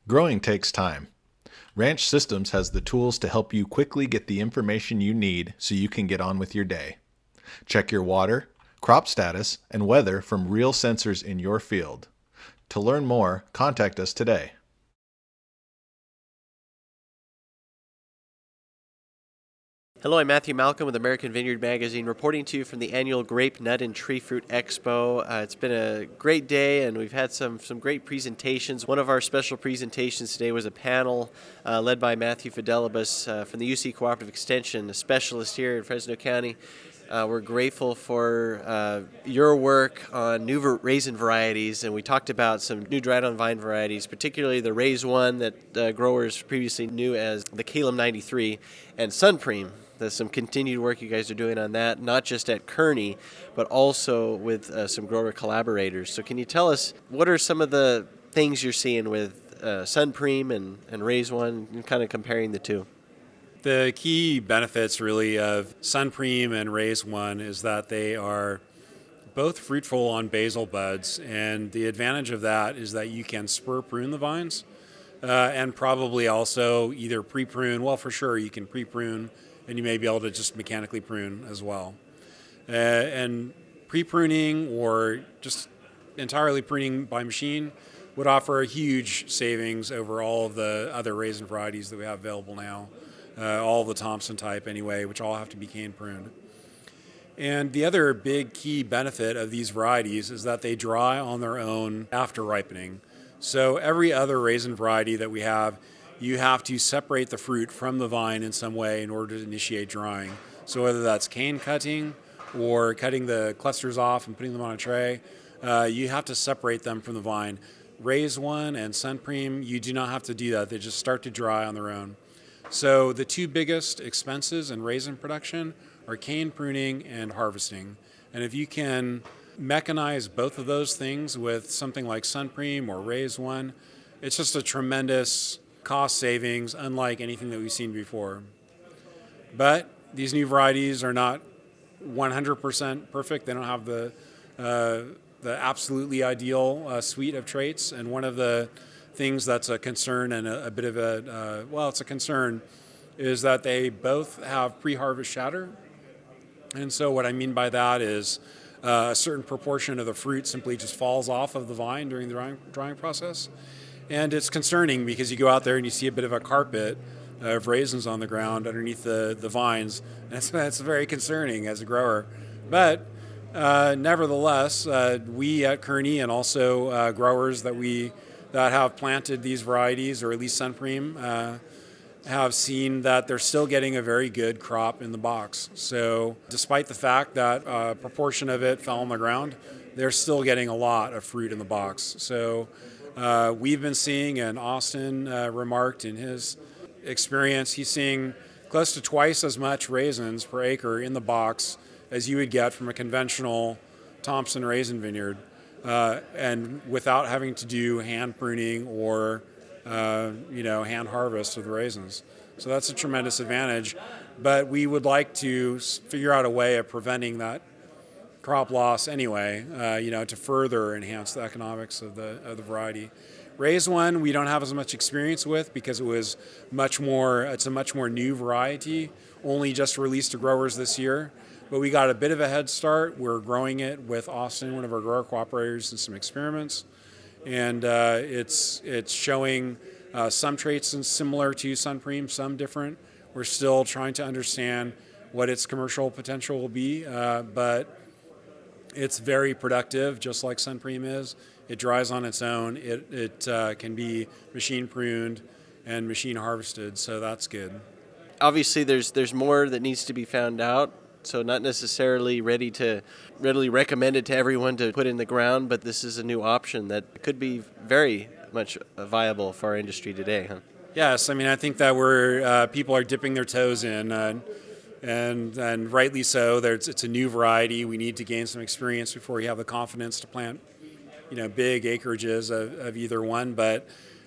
Growing takes time. Ranch Systems has the tools to help you quickly get the information you need so you can get on with your day. Check your water, crop status, and weather from real sensors in your field. To learn more, contact us today. Hello, I'm Matthew Malcolm with American Vineyard Magazine, reporting to you from the annual Grape, Nut, and Tree Fruit Expo. It's been a great day, and we've had some great presentations. One of our special presentations today was a panel led by Matthew Fidelibus from the UC Cooperative Extension, a specialist here in Fresno County. We're grateful for your work on new raisin varieties, and we talked about some new dried-on vine varieties, particularly the Rais-one that growers previously knew as the Calum 93, and Sunpreme. There's some continued work you guys are doing on that, not just at Kearney, but also with some grower collaborators. So can you tell us, what are some of the things you're seeing with Sunpreme and Rais-one, and kind of comparing the two? The key benefits really of Sunpreme and Rais-one is that they are both fruitful on basal buds, and the advantage of that is that you can spur prune the vines and probably also either pre-prune. Well, for sure you can pre-prune, and you may be able to just mechanically prune as well. And pre-pruning or just entirely pruning by machine would offer a huge savings over all of the other raisin varieties that we have available now. All the Thompson type anyway, which all have to be cane pruned. And the other big key benefit of these varieties is that they dry on their own after ripening. So every other raisin variety that we have, you have to separate the fruit from the vine in some way in order to initiate drying. So whether that's cane cutting or cutting the clusters off and putting them on a tray, you have to separate them from the vine. Rais-one and Sunpreme, you do not have to do that. They just start to dry on their own. So the two biggest expenses in raisin production are cane pruning and harvesting. And if you can mechanize both of those things with something like Sunpreme or Rais-one, it's just a tremendous cost savings, unlike anything that we've seen before. But these new varieties are not 100% perfect. They don't have the absolutely ideal suite of traits. And one of the things that's a concern and a bit of it's a concern, is that they both have pre-harvest shatter. And so what I mean by that is a certain proportion of the fruit simply just falls off of the vine during the drying process. And it's concerning because you go out there and you see a bit of a carpet of raisins on the ground underneath the vines. That's very concerning as a grower. But nevertheless, we at Kearney and also growers that have planted these varieties, or at least Sunpreme, have seen that they're still getting a very good crop in the box. So despite the fact that a proportion of it fell on the ground, they're still getting a lot of fruit in the box. So we've been seeing, and Austin remarked in his experience, he's seeing close to twice as much raisins per acre in the box as you would get from a conventional Thompson raisin vineyard. And without having to do hand pruning or hand harvest of the raisins. So that's a tremendous advantage. But we would like to figure out a way of preventing that crop loss anyway, to further enhance the economics of the variety. Rais-one we don't have as much experience with because it's a much more new variety, only just released to growers this year. But we got a bit of a head start. We're growing it with Austin, one of our grower cooperators, in some experiments. And it's showing some traits similar to Sunpreme, some different. We're still trying to understand what its commercial potential will be, but it's very productive, just like Sunpreme is. It dries on its own. It can be machine pruned and machine harvested, so that's good. Obviously, there's more that needs to be found out. So not necessarily readily recommended to everyone to put in the ground, but this is a new option that could be very much viable for our industry today, huh? Yes, I think that people are dipping their toes in, and rightly so. It's a new variety. We need to gain some experience before we have the confidence to plant, big acreages of either one. But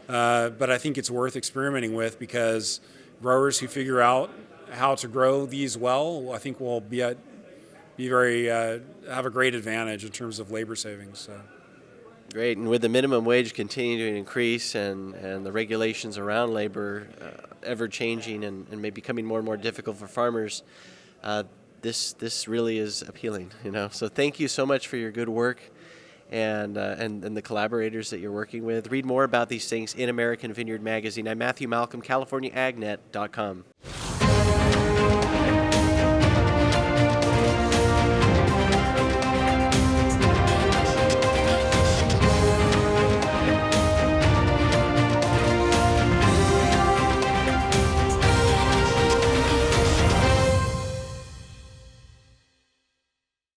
I think it's worth experimenting with because growers who figure out how to grow these well, I think will have a great advantage in terms of labor savings. So. Great, and with the minimum wage continuing to increase and the regulations around labor ever changing and maybe becoming more and more difficult for farmers, this really is appealing. So thank you so much for your good work and the collaborators that you're working with. Read more about these things in American Vineyard Magazine. I'm Matthew Malcolm, CaliforniaAgNet.com.